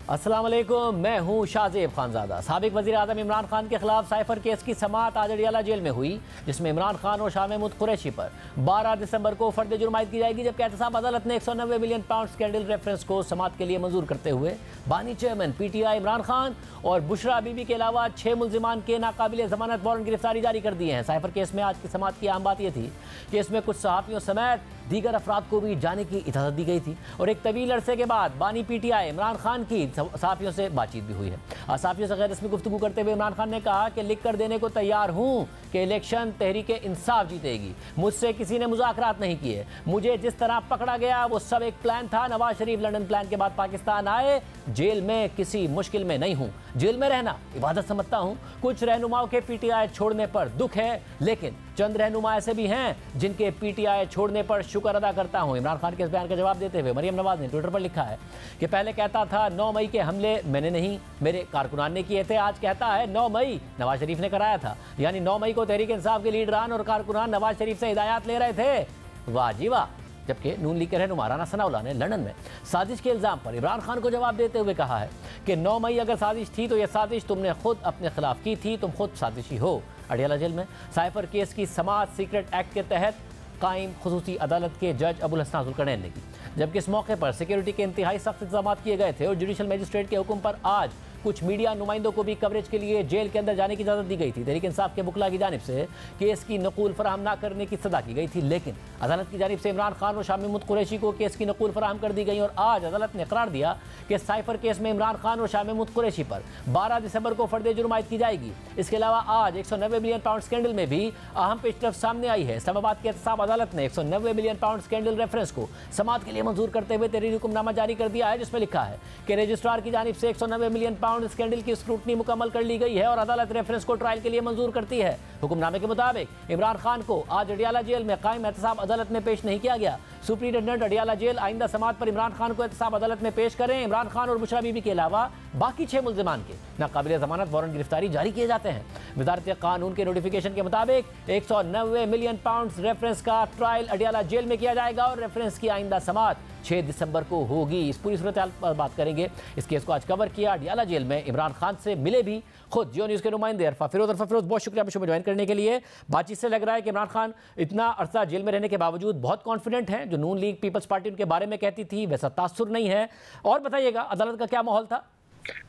अस्सलाम वालेकुम, मैं हूँ शाहजेब खानजादा। साबिक वज़ीर आज़म इमरान खान के खिलाफ साइफर केस की समाअत आज अडियाला जेल में हुई, जिसमें इमरान खान और शाह महमूद कुरैशी पर 12 दिसंबर को फर्द जुर्म आयद की जाएगी। जबकि एहतसाब अदालत ने 190 मिलियन पाउंड स्कैंडल रेफरेंस को समाअत के लिए मंजूर करते हुए बानी चेयरमैन PTI इमरान खान और बुशरा बीबी के अलावा 6 मुल्जिमान के नाकाबिल जमानत वारंट गिरफ्तारी जारी कर दिए हैं। साइफर केस में आज की समाअत की अहम बात यह थी कि इसमें कुछ सहाफ़ियों समेत दीगर अफराद को भी जाने की इजाज़त दी गई थी और एक तवील अरसे के बाद बानी PTI इमरान खान की सहाफ़ियों से बातचीत भी हुई है। सहाफ़ियों से गैर रस्मी गुफ्तगू करते हुए इमरान खान ने कहा कि लिख कर देने को तैयार हूँ कि इलेक्शन तहरीक इंसाफ जीतेगी। मुझसे किसी ने मुज़ाकरात नहीं किए। मुझे जिस तरह पकड़ा गया वो सब एक प्लान था। नवाज शरीफ लंदन प्लान के बाद पाकिस्तान आए। जेल में किसी मुश्किल में नहीं हूँ। जेल में रहना इबादत समझता हूँ। कुछ रहनुमाओं के PTI छोड़ने पर दुख है, लेकिन चंद रहनुमा ऐसे भी हैं जिनके PTI छोड़ने पर शुक्र अदा करता हूं। इमरान खान के इस बयान का जवाब देते हुए मरियम नवाज ने ट्विटर पर लिखा है कि पहले कहता था 9 मई के हमले मैंने नहीं, मेरे कारकुनान ने किए थे। आज कहता है 9 मई नवाज शरीफ ने कराया था। यानी 9 मई को तहरीक इंसाफ के लीडरान और कारकुनान नवाज शरीफ से हिदायत ले रहे थे। वाह जी वाह। जबकि नून लीग के रहनुमा राना सनाउल्लाह ने लंदन में साजिश के इल्ज़ाम पर इमरान खान को जवाब देते हुए कहा है कि 9 मई अगर साजिश थी तो यह साजिश तुमने खुद अपने खिलाफ की थी, तुम खुद साजिशी हो। अडियाला जेल में साइफर केस की समाअत सीक्रेट एक्ट के तहत कायम खुसूसी अदालत के जज अबुल हसन जुल्करनैन ने की, जबकि इस मौके पर सिक्योरिटी के इंतहाई सख्त इंतजाम किए गए थे और जुडिशल मजिस्ट्रेट के हुक्म पर आज कुछ मीडिया नुमाइंदों को भी कवरेज के लिए जेल के अंदर जाने की इजाज़त दी गई थी। तहरीक इंसाफ के बुकला की जानिब से केस की नकूल फराहम न करने की सदा की गई थी, लेकिन अदालत की जानिब से इमरान खान और शाह महमूद कुरैशी को केस की नकूल फराहम कर दी गई और आज अदालत ने करार दिया कि साइफर केस में इमरान खान और शाह महमूद कुरैशी पर 12 दिसंबर को फर्द जुर्म आयद की जाएगी। इसके अलावा आज 190 मिलियन पाउंड स्कैंडल में भी अहम पेशरफ्त सामने आई है। इस्लामाबाद के एहतसाब अदालत ने 190 मिलियन पाउंड स्कैंडल रेफरेंस को समाअत के लिए मंजूर करते हुए तहरीरी हुक्मनामा जारी कर दिया है, जिसमें लिखा है कि रजिस्ट्रार की जानिब से 190 मिलियन पाउंड स्कैंडल की स्क्रूटनी मुकम्मल कर ली गई है और अदालत रेफरेंस को ट्रायल के लिए मंजूर करती है। हुक्मनामे के मुताबिक इमरान खान को आज अडियाला जेल में कायम एहतसाब अदालत में पेश नहीं किया गया। सुप्रिंटेंडेंट अडियाला जेल आइंदा समाअत पर इमरान खान को एहतसाब अदालत में पेश करें। इमरान खान और बुशरा बीबी के अलावा बाकी 6 मुल्जिमान के नाकाबिल जमानत वारंट गिरफ्तारी जारी किए जाते हैं। वजारत कानून के नोटिफिकेशन के मुताबिक 190 मिलियन पाउंड रेफरेंस का ट्रायल अडियाला जेल में किया जाएगा और रेफरेंस की आइंदा समाअत 6 दिसंबर को होगी। इस पूरी सूरत पर बात करेंगे। इस केस को आज कवर किया अडियाला जेल में इमरान खान से मिले भी खुद जियो न्यूज़ के नुमाइंदे अरफा फिरोज। बहुत शुक्रिया आपको ज्वाइन करने के लिए। बातचीत से लग रहा है कि इमरान खान इतना अरसा जेल में रहने के बावजूद बहुत कॉन्फिडेंट हैं। जो नून लीग पीपल्स पार्टी उनके बारे में कहती थी वैसा तासुर नहीं है। और बताइएगा अदालत का क्या माहौल था?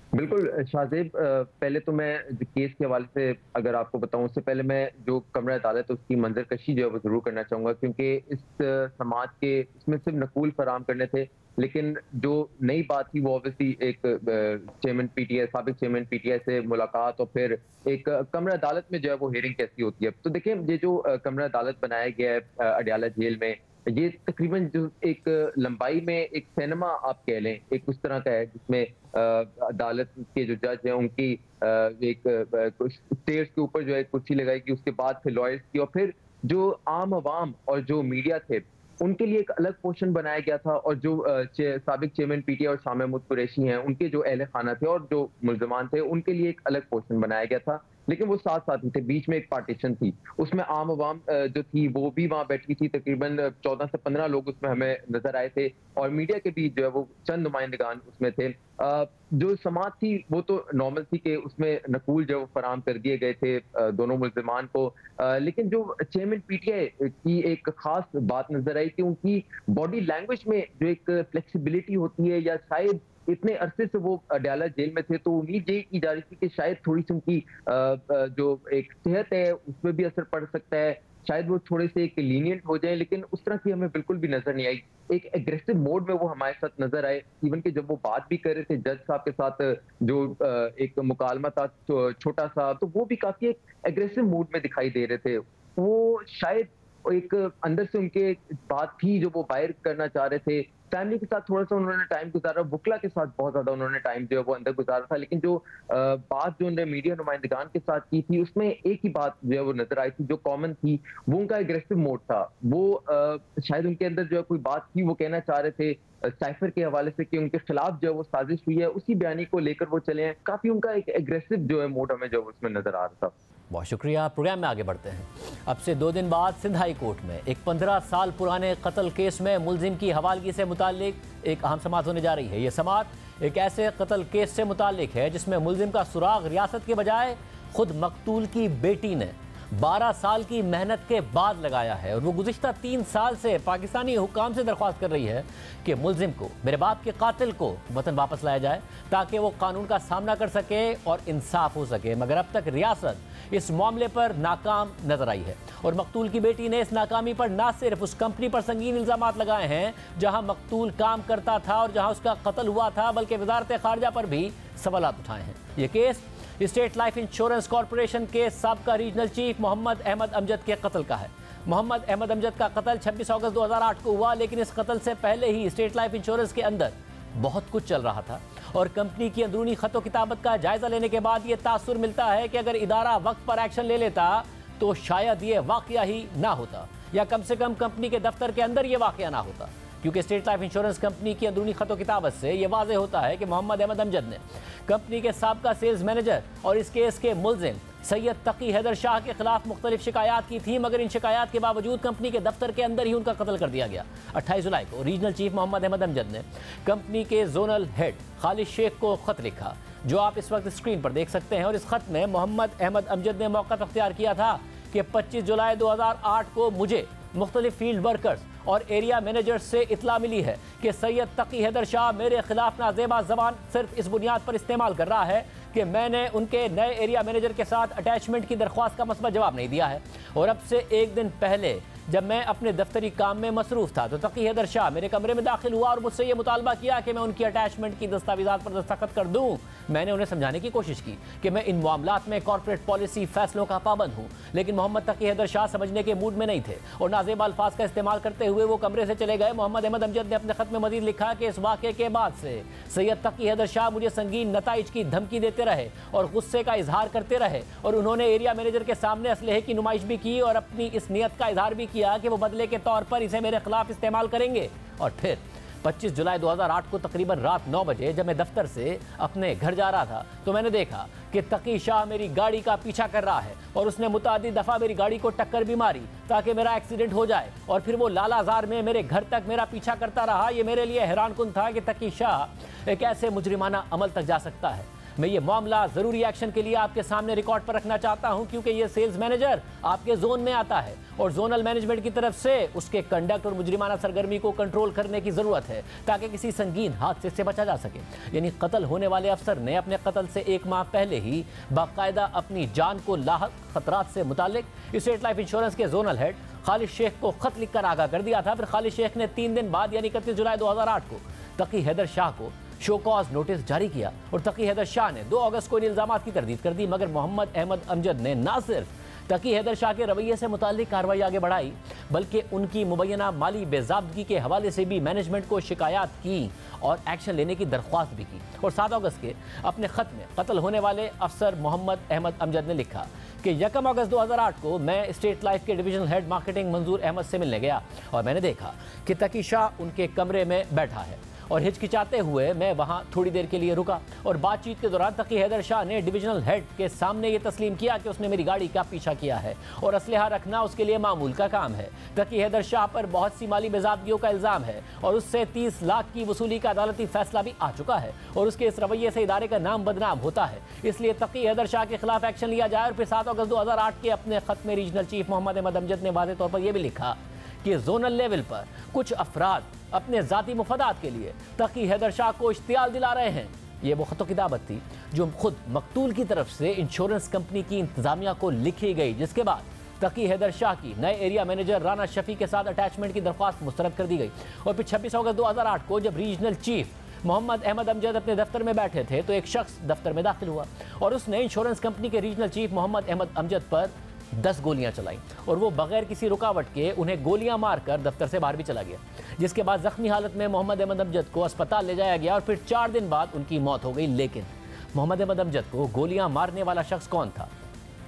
बिल्कुल शाहजेब, पहले तो मैं केस के हवाले से अगर आपको बताऊं, उससे पहले मैं जो कमरा अदालत है उसकी मंजरकशी जो है वो जरूर करना चाहूंगा, क्योंकि इस समाज के इसमें सिर्फ नकूल फराम करने थे, लेकिन जो नई बात थी वो ऑब्वियसली एक चेयरमैन PTI, साबिक चेयरमैन PTI से मुलाकात और फिर एक कमरा अदालत में जो है वो हियरिंग कैसी होती है। तो देखिए, ये जो कमरा अदालत बनाया गया है अडियाला जेल में, ये तकरीबन जो एक लंबाई में एक सिनेमा आप कह लें, एक उस तरह का है जिसमें अदालत के जो जज हैं उनकी एक स्टेयर्स के ऊपर जो है कुर्सी लगाएगी, उसके बाद फिर लॉयर्स की, और फिर जो आम आवाम और जो मीडिया थे उनके लिए एक अलग पोर्शन बनाया गया था, और जो साबिक चेयरमैन PTI और शाह महमूद कुरैशी हैं उनके जो अहले खाना थे और जो मुल्ज़मान थे उनके लिए एक अलग पोर्शन बनाया गया था। लेकिन वो साथ साथ ही थे, बीच में एक पार्टीशन थी, उसमें आम आवाम जो थी वो भी वहाँ बैठी थी। तकरीबन 14 से 15 लोग उसमें हमें नजर आए थे और मीडिया के भी जो है वो चंद नुमाइंदगान उसमें थे। जो समाअत थी वो तो नॉर्मल थी कि उसमें नकूल जो वो फराम कर दिए गए थे दोनों मुल्जिमान को, लेकिन जो चेयरमैन PTI की एक खास बात नजर आई कि उनकी बॉडी लैंग्वेज में जो एक फ्लेक्सिबिलिटी होती है, या शायद इतने अरसे से वो अडियाला जेल में थे तो उम्मीद यही की जा रही थी कि शायद थोड़ी सी उनकी जो एक सेहत है उसमें भी असर पड़ सकता है, शायद वो थोड़े से एक लीनियंट हो जाए, लेकिन उस तरह की हमें बिल्कुल भी नजर नहीं आई। एक एग्रेसिव मोड में वो हमारे साथ नजर आए, इवन कि जब वो बात भी कर रहे थे जज साहब के साथ, जो एक मुकालमा था छोटा सा, तो वो भी काफी एक एग्रेसिव मूड में दिखाई दे रहे थे। वो शायद एक अंदर से उनके बात थी जो वो बाहर करना चाह रहे थे। फैमिली के साथ थोड़ा सा उन्होंने टाइम गुजारा, बुकला के साथ बहुत ज्यादा उन्होंने टाइम जो है वो अंदर गुजारा था, लेकिन जो बात जो उन्होंने मीडिया नुमाइंदगान के साथ की थी उसमें एक ही बात जो है वो नजर आई थी जो कॉमन थी, वो उनका एग्रेसिव मोड था। वो शायद उनके अंदर जो है कोई बात थी वो कहना चाह रहे थे साइफर के हवाले से कि उनके खिलाफ जो है वो साजिश हुई है, उसी बयानी को लेकर वो चले हैं। काफी उनका एक एग्रेसिव जो है मोड हमें जो उसमें नजर आ रहा था। बहुत शुक्रिया। प्रोग्राम में आगे बढ़ते हैं। अब से 2 दिन बाद सिंध हाई कोर्ट में एक 15 साल पुराने कत्ल केस में मुलजिम की हवालगी से मुताल्लिक एक अहम समाअत होने जा रही है। ये समाअत एक ऐसे कत्ल केस से मुताल्लिक है जिसमें मुलजिम का सुराग रियासत के बजाय खुद मकतूल की बेटी ने 12 साल की मेहनत के बाद लगाया है। और वो गुज़िश्ता 3 साल से पाकिस्तानी हुकाम से दरख्वास्त कर रही है कि मुलजिम को, मेरे बाप के कातिल को वतन वापस लाया जाए ताकि वो कानून का सामना कर सके और इंसाफ हो सके। मगर अब तक रियासत इस मामले पर नाकाम नजर आई है और मकतूल की बेटी ने इस नाकामी पर ना सिर्फ उस कंपनी पर संगीन इल्जामात लगाए हैं जहां मकतूल काम करता था और जहां उसका कत्ल हुआ था, बल्कि वजारत खारजा पर भी सवालात उठाए हैं। ये case state life insurance corporation के साबका रीजनल चीफ मोहम्मद अहमद अमजद के कत्ल का है। मोहम्मद अहमद अमजद का कत्ल 26 अगस्त 2008 को हुआ, लेकिन इस कत्ल से पहले ही स्टेट लाइफ इंश्योरेंस के अंदर बहुत कुछ चल रहा था और कंपनी की अंदरूनी खतो किताबत का जायजा लेने के बाद ये तासुर मिलता है कि अगर इदारा वक्त पर एक्शन ले लेता तो शायद ये वाकया ही ना होता, या कम से कम कंपनी के दफ्तर के अंदर ये वाकया ना होता। क्योंकि स्टेट लाइफ इंश्योरेंस कंपनी की अंदरूनी खतो किताबत से यह वाज़े होता है कि मोहम्मद अहमद अमजद ने कंपनी के साबका सेल्स मैनेजर और इस केस के मुलजिम सैयद तकी हैदर शाह के खिलाफ मुख्तलिफ शिकायत की थी, मगर इन शिकायत के बावजूद कंपनी के दफ्तर के अंदर ही उनका कत्ल कर दिया गया। 28 जुलाई को रीजनल चीफ मोहम्मद अहमद अमजद ने कंपनी के जोनल हेड खालिद शेख को खत लिखा, जो आप इस वक्त स्क्रीन पर देख सकते हैं। और इस खत में मोहम्मद अहमद अमजद ने मौका अख्तियार किया था कि 25 जुलाई 2008 को मुझे मुख्तलिफ फील्ड वर्कर्स और एरिया मैनेजर्स से इतला मिली है कि सैयद तकी हैदर शाह मेरे खिलाफ नाजेबा जबान सिर्फ इस बुनियाद पर इस्तेमाल कर रहा है कि मैंने उनके नए एरिया मैनेजर के साथ अटैचमेंट की दरख्वास्त का मसबत जवाब नहीं दिया है। और अब से एक दिन पहले जब मैं अपने दफ्तरी काम में मसरूफ़ था तो तकी हैदर शाह मेरे कमरे में दाखिल हुआ और मुझसे ये मुतालबा किया कि मैं उनकी अटैचमेंट की दस्तावेज़ात पर दस्तखत कर दूँ। मैंने उन्हें समझाने की कोशिश की कि मैं इन मामलात में कॉर्पोरेट पॉलिसी फैसलों का पाबंद हूँ, लेकिन मोहम्मद तकी हैदर शाह समझने के मूड में नहीं थे और नाजेब अल्फाज का इस्तेमाल करते हुए वो कमरे से चले गए। मोहम्मद अहमद अमजद ने अपने खत में मजीद लिखा कि इस वाक़े के बाद से सैयद तकी हैदर शाह मुझे संगीन नताइज की धमकी देते रहे और गुस्से का इजहार करते रहे और उन्होंने एरिया मैनेजर के सामने असलहे की नुमाइश भी की और अपनी इस नीयत का इजहार भी किया कि वो बदले के तौर पर इसे मेरे खिलाफ इस्तेमाल करेंगे। और फिर 25 जुलाई 2008 को तकरीबन रात 9 बजे जब मैं दफ्तर से अपने घर जा रहा था तो मैंने देखा कि तकी शाह मेरी गाड़ी का पीछा कर रहा है और उसने मुतादिद दफ़ा मेरी गाड़ी को टक्कर भी मारी ताकि मेरा एक्सीडेंट हो जाए और फिर वो लालाजार में मेरे घर तक मेरा पीछा करता रहा। ये मेरे लिए हैरानकुन था कि तकी शाह एक ऐसे मुजरिमाना अमल तक जा सकता है। मैं ये मामला ज़रूरी एक्शन के लिए आपके सामने रिकॉर्ड पर रखना चाहता हूं क्योंकि ये सेल्स मैनेजर आपके जोन में आता है और जोनल मैनेजमेंट की तरफ से उसके कंडक्ट और मुजरिमाना सरगर्मी को कंट्रोल करने की ज़रूरत है ताकि किसी संगीन हादसे से बचा जा सके। यानी कत्ल होने वाले अफसर ने अपने कत्ल से 1 माह पहले ही बाकायदा अपनी जान को लाहक खतरात से मुतालिक स्टेट लाइफ इंश्योरेंस के जोनल हेड खालिद शेख को खत लिखकर आगाह कर दिया था। फिर खालिद शेख ने 3 दिन बाद यानी 31 जुलाई 2008 को तकी हैदर शाह को शो कॉज नोटिस जारी किया और तकी हैदर शाह ने 2 अगस्त को इन इल्जामात की तरदीद कर दी। मगर मोहम्मद अहमद अमजद ने ना सिर्फ तकी हैदर शाह के रवैये से मुताल्लिक कार्रवाई आगे बढ़ाई बल्कि उनकी मुबैना माली बेज़ाब्दगी के हवाले से भी मैनेजमेंट को शिकायत की और एक्शन लेने की दरख्वास्त भी की। और 7 अगस्त के अपने ख़त में कत्ल होने वाले अफसर मोहम्मद अहमद अमजद ने लिखा कि 1 अगस्त 2008 को मैं स्टेट लाइफ के डिविजनल हेड मार्केटिंग मंजूर अहमद से मिलने गया और मैंने देखा कि तकी शाह उनके कमरे में बैठा है और हिचकिचाते हुए मैं वहां थोड़ी देर के लिए रुका और बातचीत के दौरान तकी हैदर शाह ने डिविजनल हेड के सामने ये तस्लीम किया कि उसने मेरी गाड़ी का पीछा किया है और असलहा रखना उसके लिए मामूल का काम है। तकी हैदर शाह पर बहुत सी माली बेज़ाब्तियों का इल्ज़ाम है और उससे 30 लाख की वसूली का अदालती फैसला भी आ चुका है और उसके इस रवैये से इदारे का नाम बदनाम होता है। इसलिए तकी हैदर शाह के खिलाफ एक्शन लिया जाए। और फिर 7 अगस्त 2008 के अपने खत में रीजनल चीफ मोहम्मद अहमद अमजद ने वाज़ेह तौर पर यह भी लिखा कि जोनल लेवल पर कुछ अफराद अपने ज़ाती मुफादात के लिए तकी हैदर शाह को इश्तियाल दिला रहे हैं। ये वो खतो किताबत थी जो खुद मकतूल की तरफ से इंश्योरेंस कंपनी की इंतजामिया को लिखी गई, जिसके बाद तकी हैदर शाह की नए एरिया मैनेजर राना शफी के साथ अटैचमेंट की दरख्वास्त मुस्तरद कर दी गई। और फिर 26 अगस्त 2008 को जब रीजनल चीफ मोहम्मद अहमद अमजद अपने दफ्तर में बैठे थे तो एक शख्स दफ्तर में दाखिल हुआ और उसने इंश्योरेंस कंपनी के रीजनल चीफ मोहम्मद अहमद अमजद पर 10 गोलियां चलाई और वो बगैर किसी रुकावट के उन्हें गोलियां मारकर दफ्तर से बाहर भी चला गया, जिसके बाद जख्मी हालत में मोहम्मद अहमद अमजद को अस्पताल ले जाया गया और फिर 4 दिन बाद उनकी मौत हो गई। लेकिन मोहम्मद अहमद अमजद को गोलियां मारने वाला शख्स कौन था,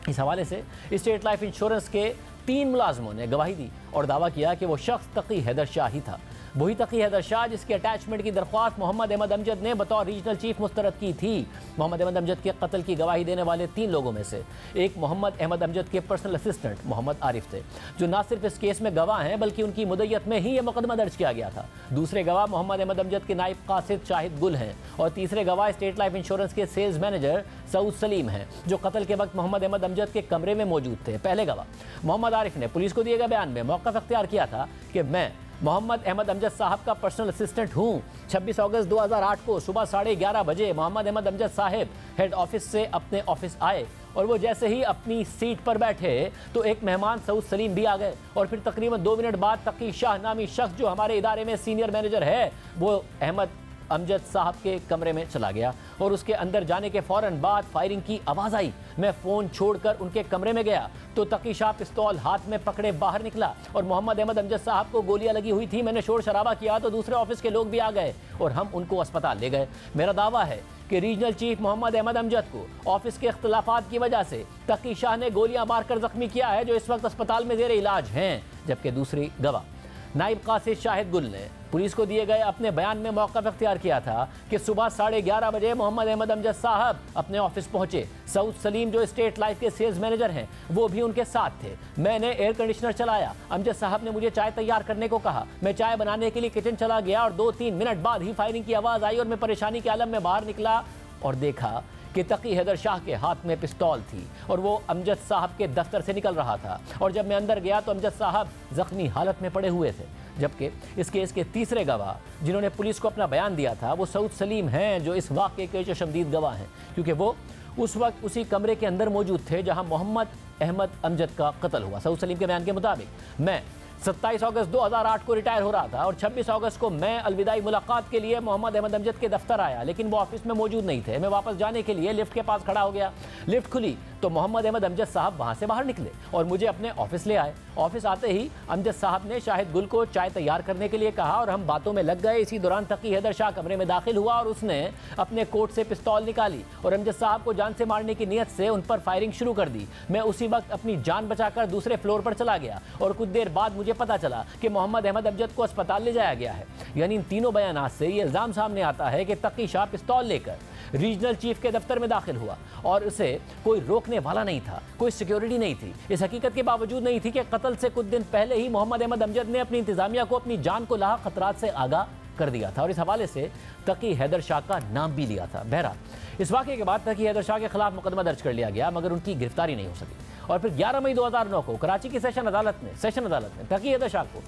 इस हवाले से स्टेट लाइफ इंश्योरेंस के 3 मुलाजमों ने गवाही दी और दावा किया कि वो शख्स तकी हैदर शाह ही था। वही तकी हैदर शाह जिसके अटैचमेंट की दरख्वास्त मोहम्मद अहमद अमजद ने बतौर रीजनल चीफ मुस्तरद की थी। मोहम्मद अहमद अमजद के कत्ल की गवाही देने वाले 3 लोगों में से एक मोहम्मद अहमद अमजद के पर्सनल असिस्टेंट मोहम्मद आरिफ थे, जो न सिर्फ इस केस में गवाह हैं बल्कि उनकी मुद्दत में ही यह मुकदमा दर्ज किया गया था। दूसरे गवाह मोहम्मद अहमद अमजद के नायब कासिद शाहिद गुल हैं और तीसरे गवाह स्टेट लाइफ इंश्योरेंस के सेल्स मैनेजर सऊद सलीम हैं, जो कत्ल के वक्त मोहम्मद अहमद अमजद के कमरे में मौजूद थे। पहले गवाह मोहम्मद आरिफ ने पुलिस को दिए गए बयान में मौक़िफ़ अख्तियार किया था कि मैं मोहम्मद अहमद अमजद साहब का पर्सनल असिस्टेंट हूँ। 26 अगस्त 2008 को सुबह 11:30 बजे मोहम्मद अहमद अमजद साहब हेड ऑफिस से अपने ऑफिस आए और वो जैसे ही अपनी सीट पर बैठे तो एक मेहमान सऊद सलीम भी आ गए और फिर तकरीबन 2 मिनट बाद तकी शाह नामी शख्स जो हमारे इदारे में सीनियर मैनेजर है वो अहमद अमजद साहब के कमरे में चला गया और उसके अंदर जाने के फ़ौरन बाद फायरिंग की आवाज़ आई। मैं फ़ोन छोड़कर उनके कमरे में गया तो तकी शाह पिस्तौल हाथ में पकड़े बाहर निकला और मोहम्मद अहमद अमजद साहब को गोलियां लगी हुई थी। मैंने शोर शराबा किया तो दूसरे ऑफिस के लोग भी आ गए और हम उनको अस्पताल ले गए। मेरा दावा है कि रीजनल चीफ मोहम्मद अहमद अमजद को ऑफिस के इख्तलाफात की वजह से तकी शाह ने गोलियां मारकर जख्मी किया है, जो इस वक्त अस्पताल में ज़ेर इलाज हैं। जबकि दूसरी गवाह नायब कासिद शाहिद गुल ने पुलिस को दिए गए अपने बयान में मौक़िफ़ अख्तियार किया था कि सुबह 11:30 बजे मोहम्मद अहमद अमजद साहब अपने ऑफिस पहुंचे। सऊद सलीम जो स्टेट लाइफ के सेल्स मैनेजर हैं वो भी उनके साथ थे। मैंने एयर कंडीशनर चलाया। अमजद साहब ने मुझे चाय तैयार करने को कहा। मैं चाय बनाने के लिए किचन चला गया और 2-3 मिनट बाद ही फायरिंग की आवाज़ आई और मैं परेशानी के आलम में बाहर निकला और देखा कि तकी हैदर शाह के हाथ में पिस्तौल थी और वो अमजद साहब के दफ्तर से निकल रहा था और जब मैं अंदर गया तो अमजद साहब जख्मी हालत में पड़े हुए थे। जबकि इस केस के तीसरे गवाह जिन्होंने पुलिस को अपना बयान दिया था वो सऊद सलीम हैं, जो इस वाक़े के चशमदीद गवाह हैं, क्योंकि वो उस वक्त उसी कमरे के अंदर मौजूद थे जहां मोहम्मद अहमद अमजद का कत्ल हुआ। सऊद सलीम के बयान के मुताबिक मैं 27 अगस्त 2008 को रिटायर हो रहा था और 26 अगस्त को मैं अलविदाई मुलाकात के लिए मोहम्मद अहमद अमजद के दफ्तर आया, लेकिन वो ऑफिस में मौजूद नहीं थे। मैं वापस जाने के लिए लिफ्ट के पास खड़ा हो गया। लिफ्ट खुली तो मोहम्मद अहमद अमजद साहब वहां से बाहर निकले और मुझे अपने ऑफिस ले आए। ऑफिस आते ही अमजद साहब ने शाहिद गुल को चाय तैयार करने के लिए कहा और हम बातों में लग गए। इसी दौरान तकी हैदर शाह कमरे में दाखिल हुआ और उसने अपने कोट से पिस्तौल निकाली और अमजद साहब को जान से मारने की नीयत से उन पर फायरिंग शुरू कर दी। मैं उसी वक्त अपनी जान बचाकर दूसरे फ्लोर पर चला गया और कुछ देर बाद मुझे पता चला कि मोहम्मद अहमद अमजद को अस्पताल ले जाया गया है। यानी इन तीनों बयानात से ये इल्ज़ाम सामने आता है कि तकी शाह पिस्तौल लेकर रीजनल चीफ के दफ्तर में दाखिल हुआ और उसे कोई रोकने वाला नहीं था, कोई सिक्योरिटी नहीं थी। इस हकीकत के बावजूद नहीं थी कि कत्ल से कुछ दिन पहले ही मोहम्मद अहमद अमजद ने अपनी इंतजामिया को अपनी जान को लाहक खतरात से आगाह कर दिया था और इस हवाले से तकी हैदर शाह का नाम भी लिया था। बहरहाल इस वाक़े के बाद तकी हैदर शाह के खिलाफ मुकदमा दर्ज कर लिया गया मगर उनकी गिरफ्तारी नहीं हो सकी और फिर 11 मई 2009 को कराची की सेशन अदालत ने तकी हैदर शाह को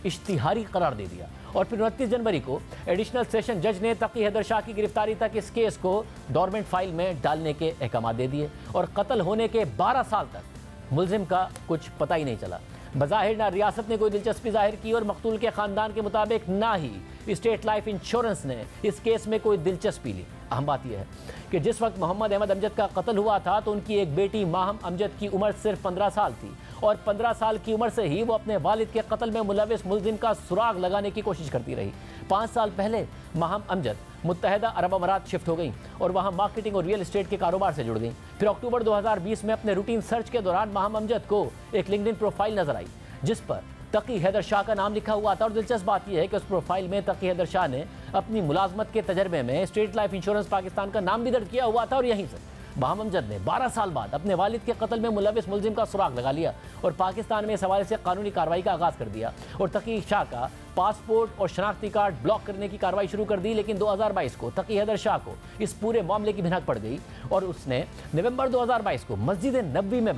इश्तिहारी करार दे दिया और फिर 29 जनवरी को एडिशनल सेशन जज ने तकी हैदर शाह की गिरफ्तारी तक इस केस को डोरमेंट फाइल में डालने के अहकाम दे दिए और कत्ल होने के 12 साल तक मुलजिम का कुछ पता ही नहीं चला। बज़ाहिर ना रियासत ने कोई दिलचस्पी जाहिर की और मकतूल के ख़ानदान के मुताबिक ना ही स्टेट लाइफ इंश्योरेंस ने इस केस में कोई दिलचस्पी ली। अहम बात यह है कि जिस वक्त मोहम्मद अहमद अमजद का कत्ल हुआ था तो उनकी एक बेटी माहम अमजद की उम्र सिर्फ 15 साल थी और 15 साल की उम्र से ही वो अपने वालिद के कत्ल में मुलविस मुलजिम का सुराग लगाने की कोशिश करती रही। 5 साल पहले माहम अमजद मुत्तहदा अरब अमारात शिफ्ट हो गई और वहाँ मार्केटिंग और रियल एस्टेट के कारोबार से जुड़ गई। फिर अक्टूबर 2020 में अपने रूटीन सर्च के दौरान माहम अमजद को एक लिंक्डइन प्रोफाइल नजर आई जिस पर तकी हैदर शाह का नाम लिखा हुआ था और दिलचस्प बात यह है कि उस प्रोफाइल में तकी हैदर शाह ने अपनी मुलाजमत के तजर्बे में स्टेट लाइफ इंश्योरेंस पाकिस्तान का नाम भी दर्ज किया हुआ था और यहीं से माहम अमजद ने 12 साल बाद अपने वालिद के कत्ल में मुलविस मुलजिम का सुराग लगा लिया और पाकिस्तान में इस हवाले से कानूनी कार्रवाई का आगाज़ कर दिया और तकी शाह का पासपोर्ट और शनाख्ती कार्ड ब्लॉक करने की कार्रवाई शुरू कर दी। लेकिन 2022 को तकी हैदर शाह को इस पूरे मामले की भिनक पड़ गई और उसने नवंबर 2022 को मस्जिद नबवी में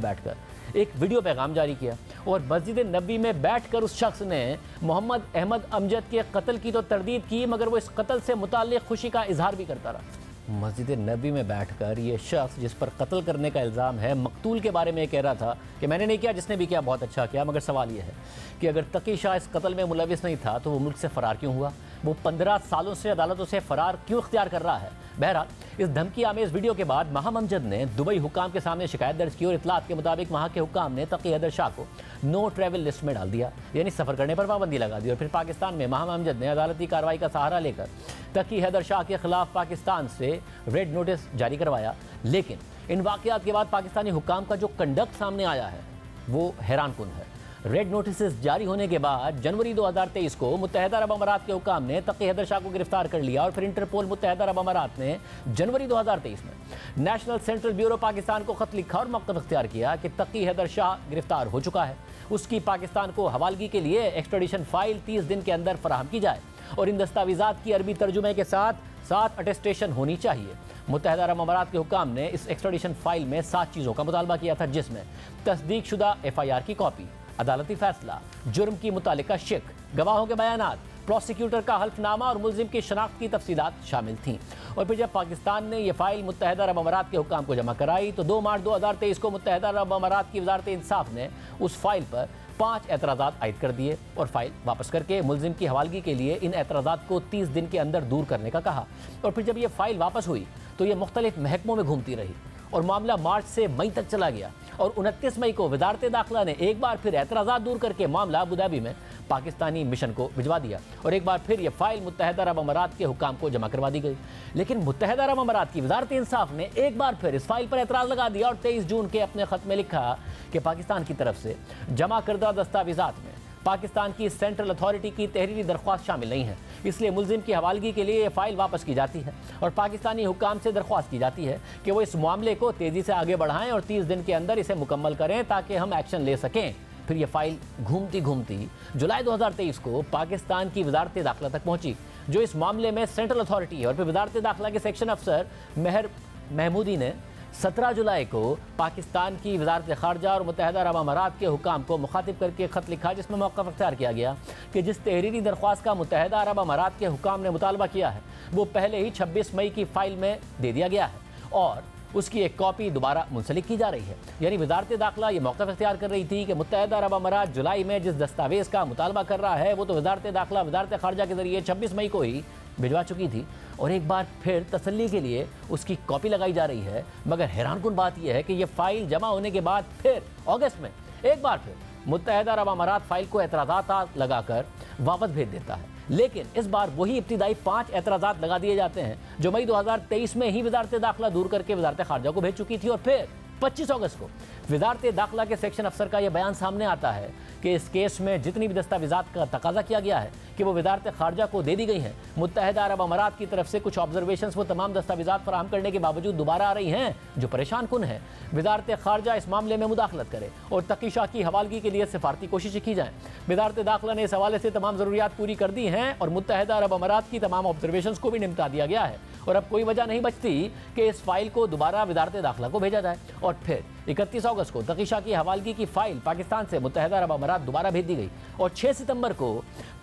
बैठकर एक वीडियो पैगाम जारी किया और मस्जिद नबवी में बैठकर उस शख्स ने मोहम्मद अहमद अमजद के कत्ल की तो तरदीद की मगर वो इस कत्ल से मुताल्लिक़ खुशी का इजहार भी करता रहा। मस्जिद नबी में बैठकर ये शख्स जिस पर कत्ल करने का इल्ज़ाम है मकतूल के बारे में कह रहा था कि मैंने नहीं किया, जिसने भी किया बहुत अच्छा किया, मगर सवाल ये है कि अगर तकी शाह इस कत्ल में मुलविस नहीं था तो वो मुल्क से फ़रार क्यों हुआ? वो 15 सालों से अदालतों से फ़रार क्यों इख्तियार कर रहा है? बहरहाल इस धमकी आमेज़ वीडियो के बाद माहम अमजद ने दुबई हुकाम के सामने शिकायत दर्ज की और इतलात के मुताबिक वहाँ के हुकाम ने तकी हैदर शाह को नो ट्रैवल लिस्ट में डाल दिया, यानी सफ़र करने पर पाबंदी लगा दी। और फिर पाकिस्तान में माहम अमजद ने अदालती कार्रवाई का सहारा लेकर तकी हैदर शाह के खिलाफ पाकिस्तान से रेड नोटिस जारी करवाया। लेकिन इन वाक़यात के बाद पाकिस्तानी हुकाम का जो कंडक्ट सामने आया है वो हैरान कुन है। रेड नोटिस जारी होने के बाद जनवरी 2023 को मुत्तहिदा अरब अमारात के हुकाम ने तकी हैदर शाह को गिरफ्तार कर लिया और फिर इंटरपोल मुत्तहिदा अरब अमारात ने जनवरी 2023 में नेशनल सेंट्रल ब्यूरो पाकिस्तान को खत लिखा और मौक़िफ़ इख्तियार किया कि तकी हैदर शाह गिरफ्तार हो चुका है, उसकी पाकिस्तान को हवालगी के लिए एक्सट्रेडिशन फाइल 30 दिन के अंदर फराहम की जाए और इन दस्तावेज़ात की अरबी तर्जुमे के साथ अटेस्टेशन होनी चाहिए। मुत्तहिदा अरब अमारात के हुकाम ने इस एक्सट्रेडिशन फाइल में 7 चीज़ों का मुतालबा किया था, जिसमें तस्दीक शुदा FIR की कॉपी, अदालती फैसला, जुर्म की मुतालिका शिक, गवाहों के बयानात, प्रोसिक्यूटर का हल्फनामा और मुलजिम की शनाख्त की तफसीलात शामिल थीं। और फिर जब पाकिस्तान ने यह फाइल मुत्तहिदा अरब अमारात के हुकाम को जमा कराई तो 2 मार्च 2023 को मुत्तहिदा अरब अमारात की वज़ारत इंसाफ ने उस फाइल पर 5 एतराज़ात आयद कर दिए और फाइल वापस करके मुलजिम की हवालगी के लिए इन एतराज़ात को 30 दिन के अंदर दूर करने का कहा। और फिर जब यह फाइल वापस हुई तो यह मुख्तलिफ महकमों में घूमती रही और मामला मार्च से मई तक चला गया और 29 मई को वज़ारत दाखिला ने एक बार फिर एतराज़ात दूर करके मामला अबू धाबी में पाकिस्तानी मिशन को भिजवा दिया और एक बार फिर यह फाइल मुत्तहिदा अरब अमारात के हुकाम को जमा करवा दी गई। लेकिन मुत्तहिदा अरब अमारात की वज़ारत इंसाफ ने एक बार फिर इस फाइल पर एतराज़ लगा दिया और 23 जून के अपने ख़त में लिखा कि पाकिस्तान की तरफ से जमा करदा दस्तावेज़ात में पाकिस्तान की सेंट्रल अथॉरिटी की तहरीरी दरख्वास्त शामिल नहीं है, इसलिए मुलजिम की हवालगी के लिए ये फाइल वापस की जाती है और पाकिस्तानी हुकाम से दरख्वास्त की जाती है कि वो इस मामले को तेज़ी से आगे बढ़ाएं और 30 दिन के अंदर इसे मुकम्मल करें ताकि हम एक्शन ले सकें। फिर ये फाइल घूमती घूमती जुलाई 2023 को पाकिस्तान की वज़ारत दाखिला तक पहुंची, जो इस मामले में सेंट्रल अथॉरिटी है। और फिर वज़ारत दाखिला के सेक्शन अफसर मेहर महमूदी ने 17 जुलाई को पाकिस्तान की वज़ारत ख़ारजा और मुत्तहिदा अरब अमारात के हुकाम को मुखातिब करके ख़त लिखा, जिसमें मौक़िफ़ इख्तियार किया गया कि जिस तहरीरी दरख्वास्त का मुत्तहिदा अरब अमारात के हुकाम ने मुतालबा किया है वो पहले ही 26 मई की फ़ाइल में दे दिया गया है और उसकी एक कॉपी दोबारा मुंसलिक की जा रही है। यानी वज़ारत दाखिला ये मौक़िफ़ इख्तियार कर रही थी कि मुत्तहिदा अरब अमारात जुलाई में जिस दस्तावेज़ का मुतालबा कर रहा है वो तो वज़ारत दाखिला वज़ारत ख़ारजा के ज़रिए 26 मई को ही भिजवा चुकी थी और एक बार फिर तसल्ली के लिए उसकी कॉपी लगाई जा रही है। मगर हैरानकुन बात यह है कि यह फ़ाइल जमा होने के बाद फिर अगस्त में एक बार फिर मुत्तहिदा अरब अमारात फ़ाइल को एतराज़ात लगाकर वापस भेज देता है, लेकिन इस बार वही इब्तिदाई 5 एतराज़ात लगा दिए जाते हैं जो मई 2023 में ही वज़ारत दाखिला दूर करके वज़ारत ख़ारजा को भेज चुकी थी। और फिर 25 अगस्त को वज़ारत दाखिला के सेक्शन अफसर का यह बयान सामने आता है कि इस केस में जितनी भी दस्तावेज़ात का तकाजा किया गया है कि वो वज़ारत ख़ारजा को दे दी गई हैं, मुत्तहिदा अरब अमारात की तरफ से कुछ ऑब्जर्वेशंस वो तमाम दस्तावेज़ात फराहम करने के बावजूद दोबारा आ रही हैं जो परेशान कुन है। वज़ारत ख़ारजा इस मामले में मुदाखलत करे और तकी शाह की हवालगी के लिए सिफारती कोशिशें की जाएँ। वज़ारत दाखिला ने इस हवाले से तमाम ज़रूरियात पूरी कर दी हैं और मुत्तहिदा अरब अमारात की तमाम ऑब्जर्वेशंस को भी निपटा दिया गया है और अब कोई वजह नहीं बचती कि इस फाइल को दोबारा वज़ारत दाखिला को भेजा जाए। और फिर 31 अगस्त को तकी शाह की हवालगी की फ़ाइल पाकिस्तान से मुत्तहिदा अरब अमारात दोबारा भेज दी गई और 6 सितंबर को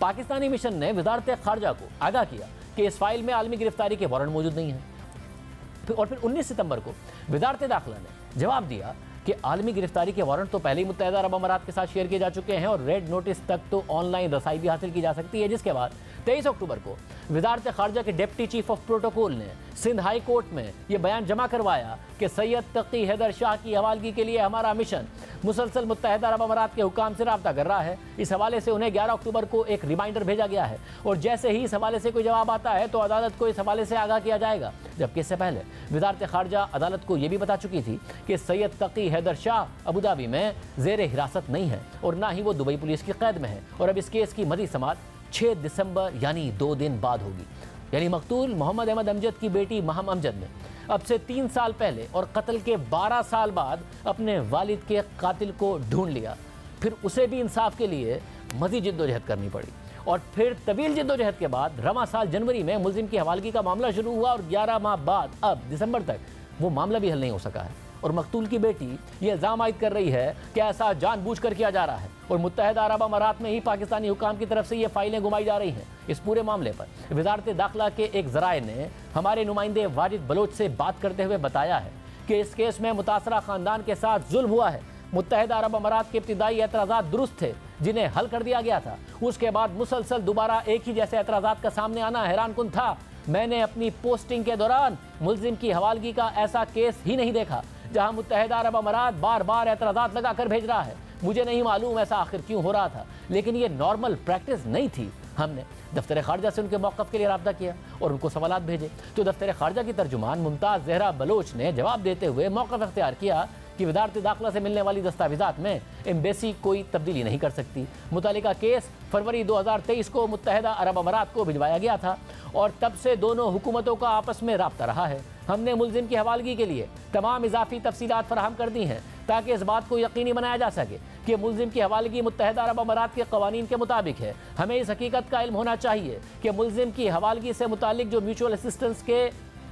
पाकिस्तानी मिशन ने वज़ारत ख़ारजा को आगाह किया कि इस फाइल में आलमी गिरफ्तारी के वारंट मौजूद नहीं है। और फिर 19 सितंबर को वज़ारत दाखिला ने जवाब दिया कि आलमी गिरफ्तारी के वारंट तो पहले ही मुत्तहिदा अरब अमारात के साथ शेयर किए जा चुके हैं और रेड नोटिस तक तो ऑनलाइन रसाई भी हासिल की जा सकती है। जिसके बाद 23 अक्टूबर को वज़ारत ख़ारजा के डिप्टी चीफ ऑफ प्रोटोकॉल ने सिंध हाई कोर्ट में यह बयान जमा करवाया कि सैयद तकी हैदर शाह की हवालगी के लिए हमारा मिशन मुसलसल मुत्तहिदा अरब अमारात के हुकाम से रब्ता कर रहा है। इस हवाले से उन्हें 11 अक्टूबर को एक रिमाइंडर भेजा गया है और जैसे ही इस हवाले से कोई जवाब आता है तो अदालत को इस हवाले से आगाह किया जाएगा। जबकि इससे पहले वज़ारत ख़ारजा अदालत को यह भी बता चुकी थी कि सैयद तकी हैदर शाह अबू धाबी में ज़ेर हिरासत नहीं है और ना ही वो दुबई पुलिस की कैद में है और अब इस केस की मज़ीद समाअत 6 दिसंबर यानी 2 दिन बाद होगी। यानी मकतूल मोहम्मद अहमद अमजद की बेटी महम अमजद ने अब से 3 साल पहले और कत्ल के 12 साल बाद अपने वालिद के कातिल को ढूंढ लिया। फिर उसे भी इंसाफ के लिए मज़ीद जिद्दोजहद करनी पड़ी और फिर तवील जिद्दोजहद के बाद रवां साल जनवरी में मुलजिम की हवालगी का मामला शुरू हुआ और 11 माह बाद अब दिसंबर तक वो मामला भी हल नहीं हो सका है। और मकतूल की बेटी ये इल्ज़ाम आयद कर रही है कि ऐसा जानबूझकर किया जा रहा है और मुत्तहिदा अरब अमारात में ही पाकिस्तानी हुकाम की तरफ से ये फाइलें घुमाई जा रही हैं। इस पूरे मामले पर वज़ारत दाखिला के एक ज़राए ने हमारे नुमाइंदे वाजिद बलोच से बात करते हुए बताया है कि इस केस में मुतासरा ख़ानदान के साथ जुल्म हुआ है। मुत्तहिदा अरब अमारात के इब्तिदाई एतराज़ात दुरुस्त थे जिन्हें हल कर दिया गया था, उसके बाद मुसलसल दोबारा एक ही जैसे एतराज़ात का सामने आना हैरानकुन था। मैंने अपनी पोस्टिंग के दौरान मुलजिम की हवालगी का ऐसा केस ही नहीं देखा जहां मुत्तहिदा अरब अमारात बार बार एतराज़ात लगा कर भेज रहा है। मुझे नहीं मालूम ऐसा आखिर क्यों हो रहा था, लेकिन ये नॉर्मल प्रैक्टिस नहीं थी। हमने दफ्तर ख़ारजा से उनके मौक़िफ़ के लिए रब्ता किया और उनको सवालात भेजे तो दफ्तर ख़ारजा की तर्जुमान मुमताज़ ज़हरा बलोच ने जवाब देते हुए मौक़िफ़ इख्तियार किया कि विद्यार्थी दाखिला से मिलने वाली दस्तावेजात में एम्बेसी कोई तब्दीली नहीं कर सकती। मुतल्लिका केस फरवरी 2023 को मुत्तहदा अरब अमारात को भिजवाया गया था और तब से दोनों हुकूमतों का आपस में राब्ता रहा है। हमने मुल्जिम की हवालगी के लिए तमाम इजाफी तफसीलात फराहम कर दी हैं ताकि इस बात को यकीनी बनाया जा सके कि मुल्जिम की हवालगी मुत्तहदा अरब अमारात के कवानीन के मुताबिक है। हमें इस हकीकत का इल्म होना चाहिए कि मुल्जिम की हवालगी से मुतालिक जो म्यूचुअल असिस्टेंस के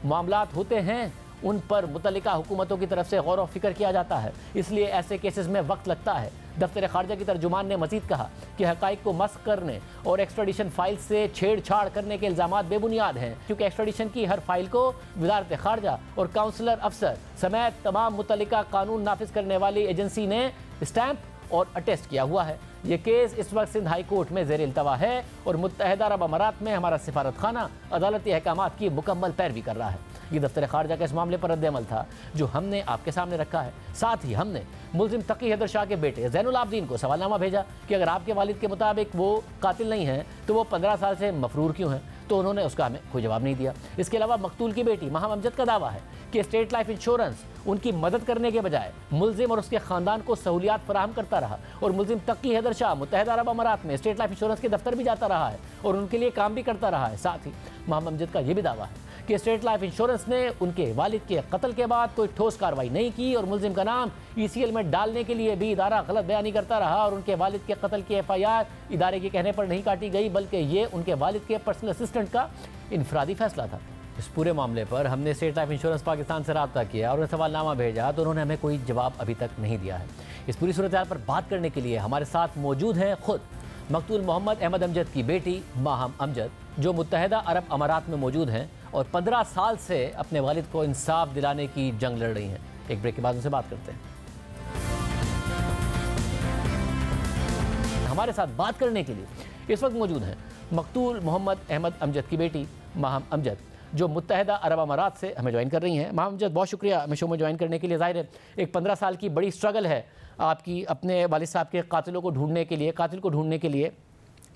मामलात होते हैं उन पर मुतल्लिका हुकूमतों की तरफ से गौर व फिक्र किया जाता है, इसलिए ऐसे केसेस में वक्त लगता है। दफ्तर खारजा की तर्जुमान ने मजीद कहा कि हक़ाइक़ को मस्क करने और एक्स्ट्राडिशन फाइल से छेड़छाड़ करने के इल्ज़ामात बेबुनियाद हैं, क्योंकि एक्स्ट्राडिशन की हर फाइल को वज़ारत खारजा और काउंसलर अफसर समेत तमाम मुतल्लिका कानून नाफिज करने वाली एजेंसी ने स्टैंप और अटेस्ट किया हुआ है। ये केस इस वक्त सिंध हाई कोर्ट में ज़ेर इल्तवा है और मुत्तहदा अरब अमारात में हमारा सिफारत खाना अदालती अहकामात की मुकम्मल पैरवी कर रहा है। ये दफ्तर खारजा का इस मामले पर रद्द-ए-अमल था जो हमने आपके सामने रखा है। साथ ही हमने मुल्जिम तकी हैदर शाह के बेटे ज़ैनुल आबदीन को सवालनामा भेजा कि अगर आपके वालिद के मुताबिक वो कातिल नहीं हैं तो वो 15 साल से मफरूर क्यों हैं, तो उन्होंने उसका हमें कोई जवाब नहीं दिया। इसके अलावा मकतूल की बेटी माहम अमजद का दावा है कि स्टेट लाइफ इंश्योरेंस उनकी मदद करने के बजाय मुल्जिम और उसके ख़ानदान को सहूलियात फराहम करता रहा और मुल्जिम तकी हैदर शाह मुत्तहदा अरब अमारात में स्टेट लाइफ इंश्योरेंस के दफ्तर भी जाता रहा है और उनके लिए काम भी करता रहा है। साथ ही माहम अमजद का यह भी दावा है कि स्टेट लाइफ इंश्योरेंस ने उनके वालिद के कत्ल के बाद कोई ठोस कार्रवाई नहीं की और मुल्जिम का नाम ECL में डालने के लिए भी इदारा गलत बयानी करता रहा और उनके वालिद के कत्ल की FIR इदारे के कहने पर नहीं काटी गई, बल्कि ये उनके वालिद के पर्सनल असिस्टेंट का इनफरादी फैसला था। इस पूरे मामले पर हमने स्टेट लाइफ इंश्योरेंस पाकिस्तान से रब्ता किया और उन्हें सवालनामा भेजा तो उन्होंने हमें कोई जवाब अभी तक नहीं दिया है। इस पूरी सूरत हाल पर बात करने के लिए हमारे साथ मौजूद हैं खुद मकतूल मोहम्मद अहमद अमजद की बेटी माहम अमजद, जो मुत्तहदा अरब अमारात में मौजूद हैं और 15 साल से अपने वालिद को इंसाफ दिलाने की जंग लड़ रही हैं। एक ब्रेक के बाद उनसे बात करते हैं। हमारे साथ बात करने के लिए इस वक्त मौजूद हैं मकतूल मोहम्मद अहमद अमजद की बेटी माहम अमजद, जो मुत्तहदा अरब अमारात से हमें ज्वाइन कर रही हैं। माहम अमजद, बहुत शुक्रिया हमें शो में ज्वाइन करने के लिए। ज़ाहिर है एक 15 साल की बड़ी स्ट्रगल है आपकी अपने वालिद साहब के कातिल को ढूंढने के लिए।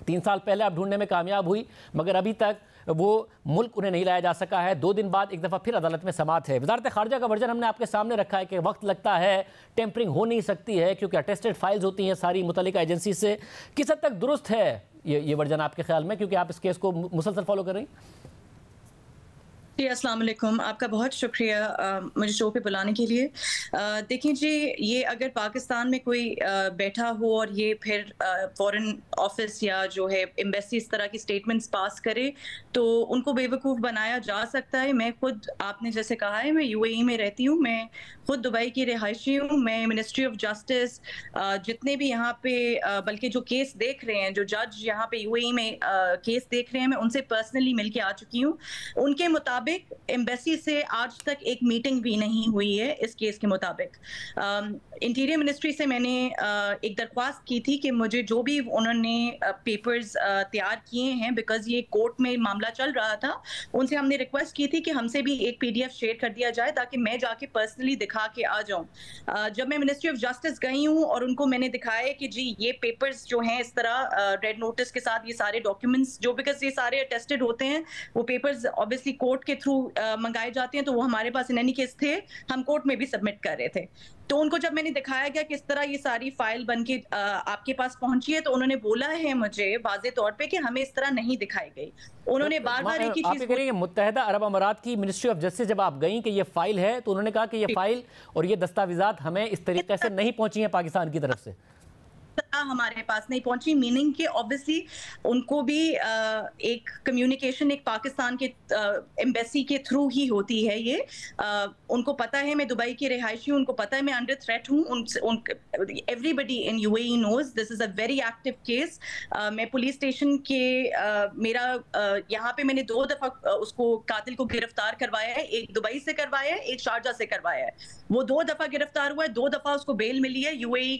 3 साल पहले आप ढूंढने में कामयाब हुई, मगर अभी तक वो मुल्क उन्हें नहीं लाया जा सका है। 2 दिन बाद एक दफ़ा फिर अदालत में समाअत है। वज़ारत खारजा का वर्जन हमने आपके सामने रखा है कि वक्त लगता है, टेम्परिंग हो नहीं सकती है क्योंकि अटेस्टेड फाइल्स होती हैं सारी मुतल्लिका एजेंसी से। किस हद तक दुरुस्त है ये वर्जन आपके ख्याल में, क्योंकि आप इस केस को मुसलसल फॉलो कर रही हैं? जी, अस्सलाम वालेकुम। आपका बहुत शुक्रिया मुझे शो पे बुलाने के लिए। देखिए जी, ये अगर पाकिस्तान में कोई बैठा हो और ये फिर फॉरेन ऑफिस या जो है एम्बेसी इस तरह की स्टेटमेंट्स पास करे तो उनको बेवकूफ़ बनाया जा सकता है। मैं खुद, आपने जैसे कहा है, मैं UAE में रहती हूँ, मैं खुद दुबई की रिहायशी हूँ। मैं मिनिस्ट्री ऑफ जस्टिस जितने भी यहाँ पे बल्कि जो केस देख रहे हैं, जो जज यहाँ पे UAE में केस देख रहे हैं, मैं उनसे पर्सनली मिल के आ चुकी हूँ। उनके मुताबिक एम्बेसी से आज तक एक मीटिंग भी नहीं हुई है इस केस के मुताबिक। इंटीरियर मिनिस्ट्री से मैंने एक दरख्वास्त की थी कि मुझे जो भी उन्होंने पेपर्स तैयार किए हैं, बिकॉज ये कोर्ट में मामला चल रहा था, उनसे हमने रिक्वेस्ट की थी कि हमसे भी एक PDF शेयर कर दिया जाए ताकि मैं जाके पर्सनली दिखा के आ जाऊं। जब मैं मिनिस्ट्री ऑफ जस्टिस गई हूं और उनको मैंने दिखाया कि जी ये पेपर्स जो हैं इस तरह रेड नोटिस के साथ, ये सारे डॉक्यूमेंट्स जो, बिकॉज ये सारे अटेस्टेड होते हैं, वो पेपर्स ऑब्वियसली कोर्ट के थ्रू मंगाए जाते हैं, तो वो हमारे पास इन एनी केस थे, हम कोर्ट में भी सबमिट कर रहे थे। तो उनको जब मैंने दिखाया गया किस तरह ये सारी फाइल बन के आपके पास पहुंची है, तो उन्होंने बोला है मुझे वाज़े तौर पे कि हमें इस तरह नहीं दिखाई गई। उन्होंने बार बार एक ही चीज, मुत्तहदा अरब अमारात की मिनिस्ट्री ऑफ जस्टिस जब आप गई कि ये फाइल है, तो उन्होंने कहा कि ये फाइल और ये दस्तावेजात हमें इस तरीके से नहीं पहुंची है पाकिस्तान की तरफ से, हमारे पास नहीं पहुंची, मीनिंग कि ऑब्वियसली उनको भी एक कम्युनिकेशन एक पाकिस्तान के एम्बेसी के थ्रू ही होती है। ये उनको पता है मैं दुबई की रिहायशी हूँ, उनको पता है मैं अंडर थ्रेट हूँ। Everybody in UAE knows this is a very active case. मैं पुलिस स्टेशन के मेरा यहाँ पे मैंने 2 दफा उसको कातिल को गिरफ्तार करवाया है, एक दुबई से करवाया है, एक शारजा से करवाया है। वो 2 दफा गिरफ्तार हुआ है, 2 दफा उसको बेल मिली है। UAE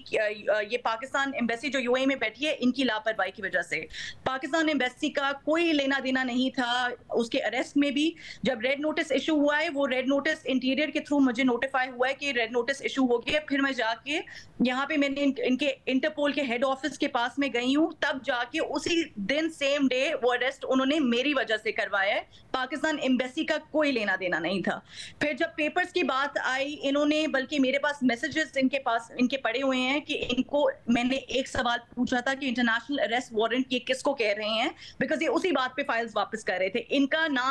ये पाकिस्तान एम्बेसी जो यूएई में बैठी है, इनकी लापरवाही की वजह से। पाकिस्तान एम्बेसी का कोई लेना देना नहीं था उसके अरेस्ट में भी। जब रेड नोटिस इशू हुआ है, वो रेड नोटिस इंटीरियर के थ्रू मुझे नोटिफाई हुआ है कि रेड नोटिस इशू हो गया। फिर मैं जाके यहाँ पे मैंने इनके इंटरपोल के हेड ऑफिस के पास में गई हूँ, तब जाके उसी दिन सेम डे वो अरेस्ट उन्होंने मेरी वजह से करवाया है। पाकिस्तान एम्बेसी का कोई लेना देना नहीं था। फिर जब पेपर्स की बात आई, इन्होंने, बल्कि मेरे पास मैसेजेस इनके पड़े हुए हैं कि इनको मैंने एक सवाल पूछा था कि इंटरनेशनल अरेस्ट वारंट ये किसको कह रहे हैं, बिकॉज ये उसी बात पे फाइल्स वापस कर रहे थे। इनका ना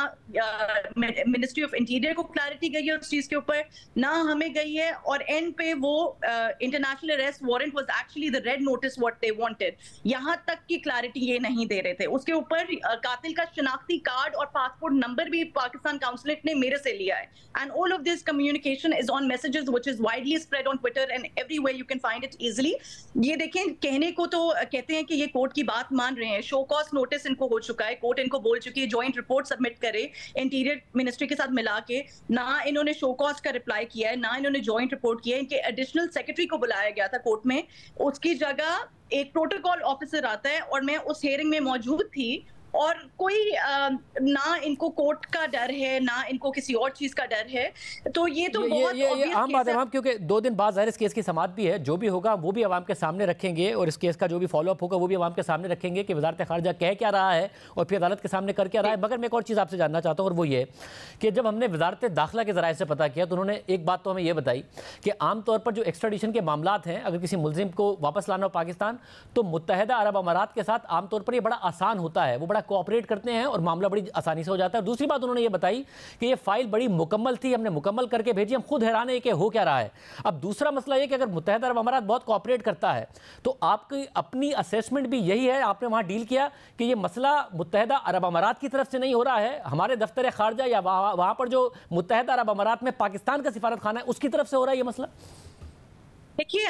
मिनिस्ट्री ऑफ इंटीरियर को क्लैरिटी गई है उस चीज के ऊपर, ना हमें गई है, और एंड पे वो international arrest warrant was actually the red notice what they wanted, यहां तक की क्लैरिटी ये नहीं दे रहे थे। उसके ऊपर कातिल का शनाख्ती कार्ड और पासपोर्ट नंबर भी पाकिस्तान काउंसलेट ने मेरे से लिया है, and all of this communication is on messages which is widely spread on Twitter and everywhere you can find it easily. ये देखें, कहने को तो कहते हैं कि ये कोर्ट की बात मान रहे हैं, शो कॉज नोटिस इनको हो चुका है, कोर्ट इनको बोल चुकी है जॉइंट रिपोर्ट सबमिट करे इंटीरियर मिनिस्ट्री के साथ मिला के, ना इन्होंने शो कॉज का रिप्लाई किया है, ना इन्होंने जॉइंट रिपोर्ट किया है। इनके एडिशनल सेक्रेटरी को बुलाया गया था कोर्ट में, उसकी जगह एक प्रोटोकॉल ऑफिसर आता है, और मैं उस हियरिंग में मौजूद थी, और कोई ना इनको कोर्ट का डर है, ना इनको किसी और चीज का डर है। तो ये तो ये आम बात है मैम, क्योंकि 2 दिन बाद ज़ाहिर इस केस की समाअत भी है, जो भी होगा वो भी आवाम के सामने रखेंगे, और इस केस का जो भी फॉलोअप होगा वो भी आवाम के सामने रखेंगे कि वजारत खारजा कह क्या रहा है और फिर अदालत के सामने कर क्या रहा है। मगर मैं एक और चीज़ आपसे जानना चाहता हूँ, और वो ये कि जब हमने वजारत दाखिला के ज़राए से पता किया तो उन्होंने एक बात तो हमें ये बताई कि आमतौर पर जो एक्स्ट्राडिशन के मामलात हैं, अगर किसी मुलजिम को वापस लाना हो पाकिस्तान, तो मुत्तहदा अरब अमारात के साथ आमतौर पर ये बड़ा आसान होता है, वो बड़ा कोऑपरेट करते हैं और मामला बड़ी आसानी से हो जाता है। और दूसरी बात उन्होंने ये बताई कि ये फाइल बड़ी मुकम्मल थी, हमने मुकम्मल करके भेजी, हम खुद हैरान है कि हो क्या रहा है। अब दूसरा मसला ये कि अगर मुत्तहदा अरब अमारात बहुत कोऑपरेट करता है तो आपकी अपनी असेसमेंट भी यही है, आपने वहां डील किया कि ये मसला मुत्तहदा अरब अमारात की तरफ से नहीं हो रहा है, हमारे दफ्तर खारजा या वहां पर जो मुत्तहदा अरब अमारात में पाकिस्तान का सिफारत खाना है उसकी तरफ से हो रहा है ये मसला? देखिए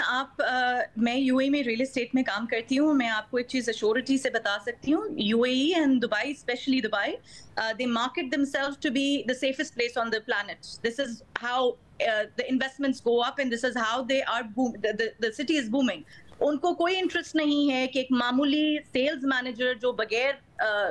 मैं यूएई में रियल एस्टेट में काम करती हूँ, मैं आपको एक चीज अश्योरिटी से बता सकती हूँ, UAE and Dubai, specially Dubai, they market themselves to be the safest place on the planet. This is how the investments go up and this is how they are the city is booming. उनको कोई interest नहीं है कि एक मामूली sales manager जो बगैर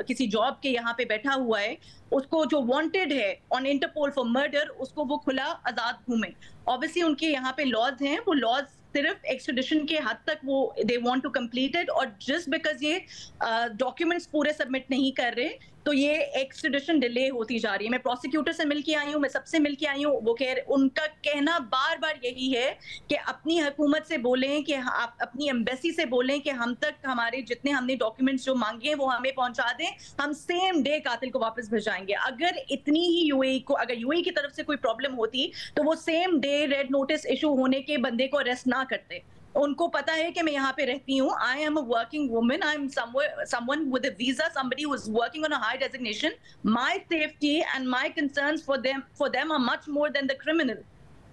किसी जॉब के यहाँ पे बैठा हुआ है, उसको जो वांटेड है ऑन इंटरपोल फॉर मर्डर, उसको वो खुला आजाद घूमे। ऑब्वियसली उनके यहाँ पे लॉज हैं, वो लॉज सिर्फ एक्सट्रेडिशन के हद तक वो they want to complete it, और जस्ट बिकॉज ये डॉक्यूमेंट्स पूरे सबमिट नहीं कर रहे तो ये एक्सट्रेडिशन डिले होती जा रही है। मैं प्रोसिक्यूटर से मिलके आई हूँ, मैं सबसे मिलके आई हूँ, वो उनका कहना बार बार यही है कि अपनी हुकूमत से बोलें, कि आप अपनी एम्बेसी से बोलें कि हम तक हमारे जितने हमने डॉक्यूमेंट्स जो मांगे हैं वो हमें पहुंचा दें, हम सेम डे कातिल को वापस भिजवाएंगे। अगर इतनी ही यूएई को, अगर यूएई की तरफ से कोई प्रॉब्लम होती तो वो same day red notice issue होने के बंदे को अरेस्ट ना करते। उनको पता है कि मैं यहाँ पे रहती हूँ, I am a working woman, I am someone with a visa, somebody who is working on a high designation. My safety and my concerns for them are much more than the criminal.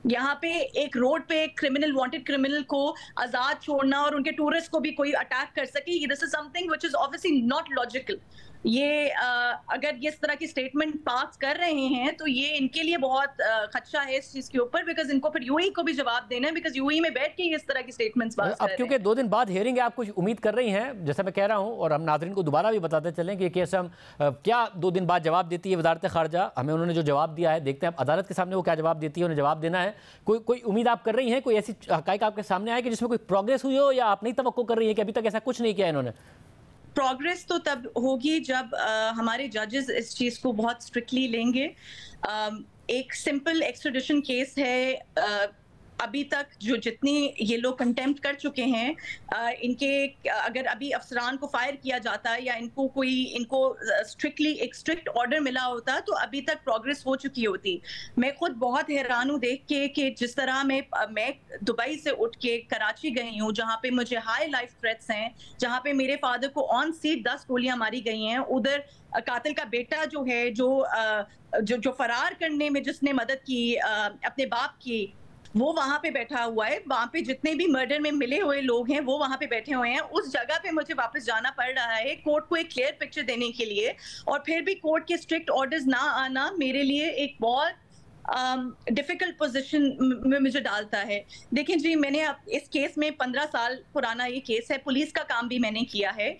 यहाँ पे एक road पे एक criminal, wanted criminal को आजाद छोड़ना और उनके tourist को भी कोई अटैक कर सके, this is something which is obviously not logical. ये अगर ये इस तरह की स्टेटमेंट पास कर रहे हैं तो ये इनके लिए बहुत खदशा है इस चीज के ऊपर, बिकॉज इनको फिर यूएई को भी जवाब देना है, बिकॉज यूएई में बैठ के ये इस तरह की स्टेटमेंट्स पास कर रहे हैं। क्योंकि 2 दिन बाद हियरिंग है, आप कुछ उम्मीद कर रही हैं, जैसा मैं कह रहा हूं, और हम नाज़रीन को दोबारा भी बताते चलें कि केस हम क्या 2 दिन बाद जवाब देती है वजारत खारजा, हमें उन्होंने जो जवाब दिया है, देखते हैं अदालत के सामने वो क्या जवाब देती है, उन्हें जवाब देना है। कोई उम्मीद आप कर रही हैं, कोई ऐसी हक़ाइक़ आपके सामने आए कि जिसमें कोई प्रोग्रेस हुई हो, या आप नहीं तवक्को कर रही है कि अभी तक ऐसा कुछ नहीं किया इन्होंने? प्रोग्रेस तो तब होगी जब हमारे जजेस इस चीज को बहुत स्ट्रिक्टली लेंगे। एक सिंपल एक्स्ट्रेडिशन केस है, अभी तक जो जितनी ये लोग कंटेम्प्ट कर चुके हैं, इनके अगर अभी अफसरान को फायर किया जाता या इनको स्ट्रिक्टली एक स्ट्रिक्ट ऑर्डर मिला होता तो अभी तक प्रोग्रेस हो चुकी होती। मैं खुद बहुत हैरान हूँ देख के कि जिस तरह मैं दुबई से उठ के कराची गई हूँ, जहाँ पे मुझे हाई लाइफ थ्रेट्स हैं, जहाँ पे मेरे फादर को ऑन सीट 10 गोलियां मारी गई हैं, उधर कातिल का बेटा जो है जो फरार करने में जिसने मदद की अपने बाप की, वो वहां पे बैठा हुआ है। वहां पे जितने भी मर्डर में मिले हुए लोग हैं वो वहां पे बैठे हुए हैं। उस जगह पे मुझे वापस जाना पड़ रहा है कोर्ट को एक क्लियर पिक्चर देने के लिए, और फिर भी कोर्ट के स्ट्रिक्ट ऑर्डर्स ना आना मेरे लिए एक बहुत डिफिकल्ट पोजीशन में मुझे डालता है। देखिए जी, मैंने अब इस केस में 15 साल पुराना ये केस है, पुलिस का काम भी मैंने किया है।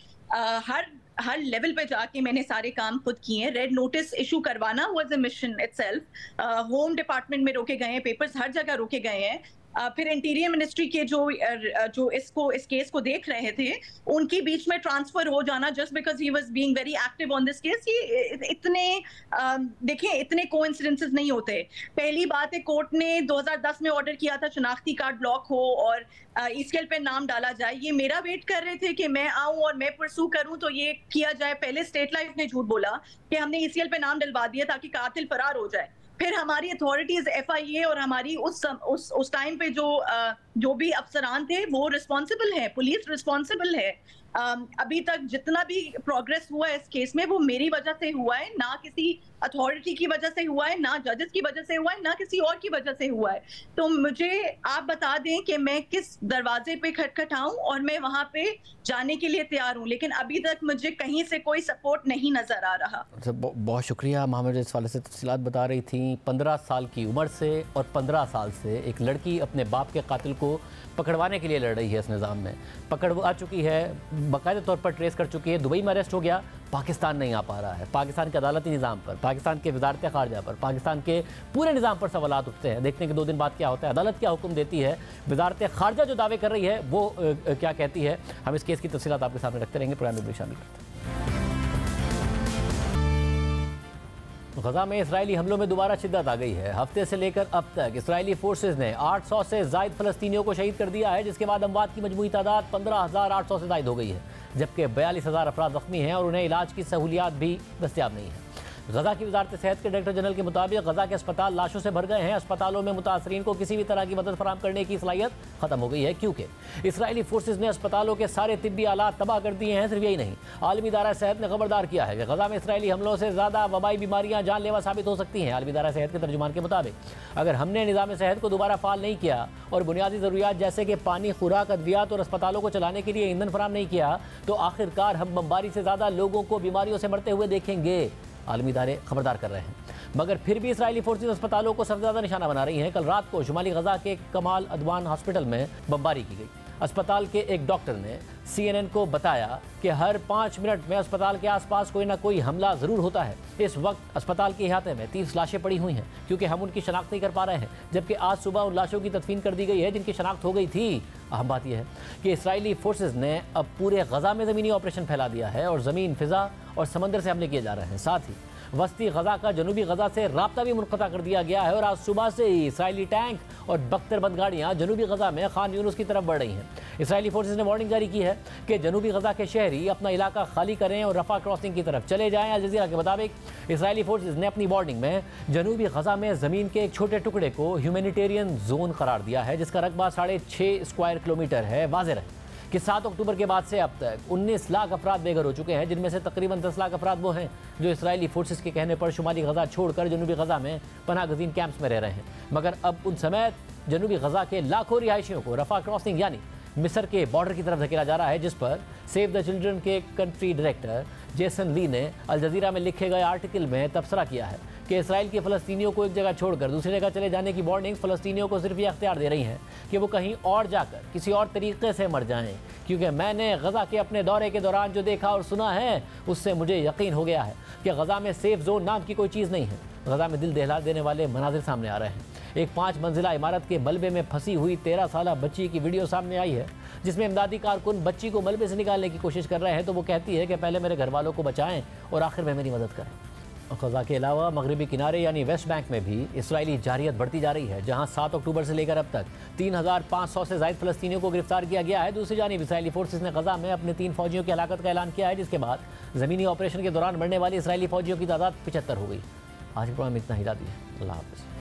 हर लेवल पे जाके मैंने सारे काम खुद किए हैं। रेड नोटिस इशू करवाना was a mission itself. Home department में रोके गए हैं, पेपर्स हर जगह रोके गए हैं। फिर इंटीरियर मिनिस्ट्री के जो इस केस को देख रहे थे, उनके बीच में ट्रांसफर हो जाना just because he was being very active on this case, ये देखिए इतने कोइंसिडेंसेस नहीं होते। पहली बात है, कोर्ट ने 2010 में ऑर्डर किया था शनाख्ती कार्ड ब्लॉक हो और ईसीएल पे नाम डाला जाए। ये मेरा वेट कर रहे थे कि मैं आऊं और मैं परसू करूं तो ये किया जाए। पहले स्टेट लाइफ ने झूठ बोला कि हमने ईसीएल पे नाम डलवा दिया ताकि कातिल फरार हो जाए। फिर हमारी अथॉरिटीज एफआईए और हमारी उस टाइम पे जो भी अफसरान थे वो रिस्पॉन्सिबल है, पुलिस रिस्पॉन्सिबल है। अभी तक जितना भी प्रोग्रेस हुआ है इस केस में वो मेरी वजह से हुआ है, ना किसी अथॉरिटी की वजह से हुआ है, ना जजेस की वजह से हुआ है, ना किसी और की वजह से हुआ है। तो मुझे आप बता दें कि मैं किस दरवाजे पे खटखटाऊं और मैं वहां पे जाने के लिए तैयार हूं, लेकिन अभी तक मुझे कहीं से कोई सपोर्ट नहीं नजर आ रहा। बहुत शुक्रिया मोहम्मद, इस वाले से तफसीलात बता रही थी। 15 साल की उम्र से और 15 साल से एक लड़की अपने बाप के कातिल को पकड़वाने के लिए लड़ रही है। इस निज़ाम में पकड़वा चुकी है, बाकायदा तौर पर ट्रेस कर चुकी है। दुबई में अरेस्ट हो गया, पाकिस्तान नहीं आ पा रहा है। पाकिस्तान के अदालती निज़ाम पर, पाकिस्तान के वज़ारत ख़ारजा पर, पाकिस्तान के पूरे निज़ाम पर सवालात उठते हैं। देखने के 2 दिन बाद क्या होता है, अदालत क्या हुक्म देती है, वज़ारत ख़ारजा जो दावे कर रही है वो क्या कहती है। हम इस केस की तफसीलात आपके सामने रखते रहेंगे, प्रोग्राम में भी शामिल करते हैं। गजा में इसराइली हमलों में दोबारा शिद्दत आ गई है। हफ्ते से लेकर अब तक इसराइली फोर्सेज ने 800 से ज़ायद फ़लस्तीनियों को शहीद कर दिया है, जिसके बाद अमवात की मजमूई तादाद 15,800 से ज़ायद हो गई है, जबकि 42,000 अफराद ज़ख्मी हैं और उन्हें इलाज की सहूलियात भी दस्तियाब नहीं है। गजा की वजारत सेहत के डायरेक्टर जनरल के मुताबिक गजा के अस्पताल लाशों से भर गए हैं। अस्पतालों में मुतासरीन को किसी भी तरह की मदद फराहम करने की सलाहियत खत्म हो गई है, क्योंकि इसराइली फोर्सेज ने अस्पतालों के सारे तिब्बी आलात तबाह कर दिए हैं। सिर्फ यही नहीं, आलमी इदारा सेहत ने खबरदार किया है कि गजा में इसराइली हमलों से ज़्यादा वबाई बीमारियां जानलेवा साबित हो सकती हैं। आलमी इदारा सेहत के तर्जुमान के मुताबिक अगर हमने निज़ाम सेहत को दोबारा फाल नहीं किया और बुनियादी ज़रूरियात जैसे कि पानी, खुराक, अद्वियात और अस्पतालों को चलाने के लिए ईंधन फराहम नहीं किया, तो आखिरकार हम बमबारी से ज़्यादा लोगों को बीमारियों से मरते हुए देखेंगे। आलमी इदारे खबरदार कर रहे हैं, मगर फिर भी इसराइली फोर्सेज अस्पतालों को सबसे ज़्यादा निशाना बना रही हैं। कल रात को शुमाली गजा के कमाल अदवान हॉस्पिटल में बमबारी की गई। अस्पताल के एक डॉक्टर ने CNN को बताया कि हर 5 मिनट में अस्पताल के आसपास कोई ना कोई हमला ज़रूर होता है। इस वक्त अस्पताल के अहाते में 30 लाशें पड़ी हुई हैं, क्योंकि हम उनकी शनाख्त नहीं कर पा रहे हैं, जबकि आज सुबह उन लाशों की तदफीन कर दी गई है जिनकी शनाख्त हो गई थी। अहम बात यह है कि इसराइली फोर्सेज ने अब पूरे गजा में ज़मीनी ऑपरेशन फैला दिया है और ज़मीन, फ़िज़ा और समंदर से हमले किए जा रहे हैं। साथ ही वस्ती गजा का जनूबी गजा से राब्ता भी मुनक़ता कर दिया गया है और आज सुबह से ही इसराइली टैंक और बख्तरबंद गाड़ियाँ जनूबी गजा में खान यूनुस की तरफ बढ़ रही हैं। इसराइली फोर्सेज ने वार्निंग जारी की है कि जनूबी गजा के शहरी अपना इलाका खाली करें और रफा क्रॉसिंग की तरफ चले जाएं। अल जज़ीरा के मुताबिक इसराइली फोर्सेज ने अपनी वार्निंग में जनूबी गजा में ज़मीन के एक छोटे टुकड़े को ह्यूमैनिटेरियन जोन करार दिया है, जिसका रकबा 6.5 स्क्वायर किलोमीटर है। वाज़ेह है कि 7 अक्टूबर के बाद से अब तक 19 लाख अफराद बेघर हो चुके हैं, जिनमें से तकरीबन 10 लाख अफराद वो हैं जो इसराइली फोर्सेस के कहने पर शुमाली गजा छोड़कर जनूबी गजा में पनाह गज़ीन कैंप्स में रह रहे हैं। मगर अब उन समेत जनूबी गजा के लाखों रिहायशियों को रफा क्रॉसिंग यानी मिस्र के बॉर्डर की तरफ धकेला जा रहा है, जिस पर सेव द चिल्ड्रन के कंट्री डायरेक्टर जेसन ली ने अल जज़ीरा में लिखे गए आर्टिकल में तबसरा किया है कि इसराइल के फ़लस्तीनियों को एक जगह छोड़कर दूसरी जगह चले जाने की वार्निंग फ़लस्तीनियों को सिर्फ ये अख्तियार दे रही हैं कि वो कहीं और जाकर किसी और तरीके से मर जाएं, क्योंकि मैंने गजा के अपने दौरे के दौरान जो देखा और सुना है उससे मुझे यकीन हो गया है कि गजा में सेफ जोन नाम की कोई चीज़ नहीं है। गजा में दिल दहला देने वाले मनाजिर सामने आ रहे हैं। एक 5 मंजिला इमारत के मलबे में फंसी हुई 13 साला बच्ची की वीडियो सामने आई है, जिसमें इमदादी कारकुन बच्ची को मलबे से निकालने की कोशिश कर रहे हैं। तो वो कहती है कि पहले मेरे घर वालों को बचाएं और आखिर में मेरी मदद करें। गजा के अलावा मगरबी किनारे यानी वेस्ट बैंक में भी इसराइली जारियत बढ़ती जा रही है, जहां 7 अक्टूबर से लेकर अब तक 3,500 से ज़ायद फ़लस्तीनियों को गिरफ्तार किया गया है। दूसरी जानिब इसराइली फोर्सेस ने गजा में अपने 3 फौजियों की हलाकत का ऐलान किया है, जिसके बाद ज़मीनी ऑपरेशन के दौरान मरने वाली इसराइली फौजियों की तादाद 75 हो गई। आज के प्रोग्राम में इतना ही। अल्लाह हाफ़िज़।